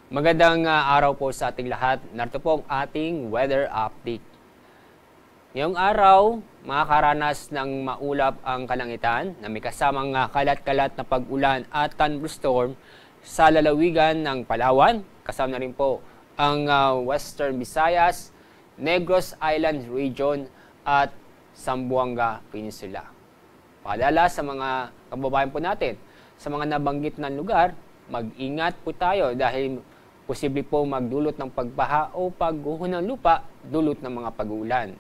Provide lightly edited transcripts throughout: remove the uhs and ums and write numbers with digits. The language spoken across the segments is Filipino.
Magandang araw po sa ating lahat. Narito po ang ating weather update. Ngayong araw, makakaranas ng maulap ang kalangitan na may kasamang kalat-kalat na pag-ulan at thunderstorm sa lalawigan ng Palawan. Kasama na rin po ang Western Visayas, Negros Island Region at Zamboanga Peninsula. Paalala sa mga kababayan po natin, sa mga nabanggit na lugar, mag-ingat po tayo dahil posible po magdulot ng pagbaha o pagguho ng lupa dulot ng mga pag-uulan.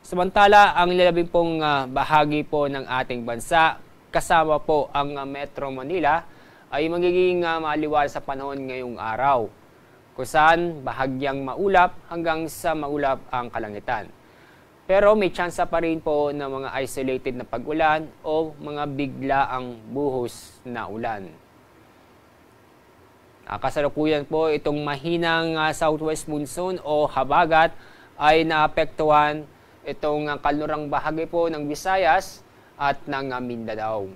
Samantala, ang lalabing pong bahagi po ng ating bansa, kasama po ang Metro Manila, ay magiging maliwanag sa panahon ngayong araw, kung saan bahagyang maulap hanggang sa maulap ang kalangitan. Pero may tsansa pa rin po ng mga isolated na pag-ulan o mga biglaang buhos na ulan. Kasalukuyan po itong mahinang southwest monsoon o habagat ay naapektuhan itong kanlurang bahagi po ng Visayas at ng Mindanao.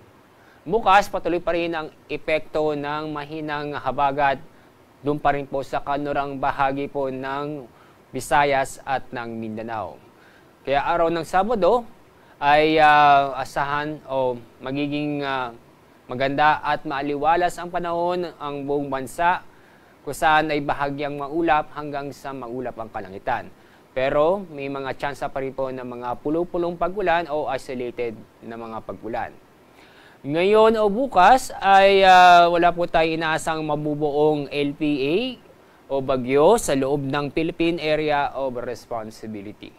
Bukas patuloy pa rin ang epekto ng mahinang habagat doon pa rin po sa kanlurang bahagi po ng Visayas at ng Mindanao. Kaya araw ng Sabado ay asahan o magiging maganda at maaliwalas ang panahon ang buong bansa kung saan ay bahagyang maulap hanggang sa maulap ang kalangitan. Pero may mga tsansa pa rin po ng mga pulo-pulong pag-ulan o isolated na mga pag-ulan. Ngayon o bukas ay wala po tayo inaasang mabubuong LPA o bagyo sa loob ng Philippine Area of Responsibility.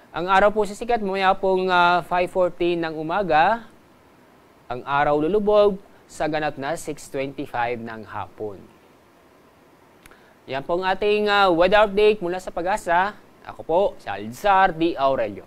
Ang araw po sisikat mamaya pong 5:14 ng umaga. Ang araw lulubog sa ganap na 6:25 ng hapon. Yan po ang ating weather update mula sa Pag-asa. Ako po si Alzar D. Aurelio.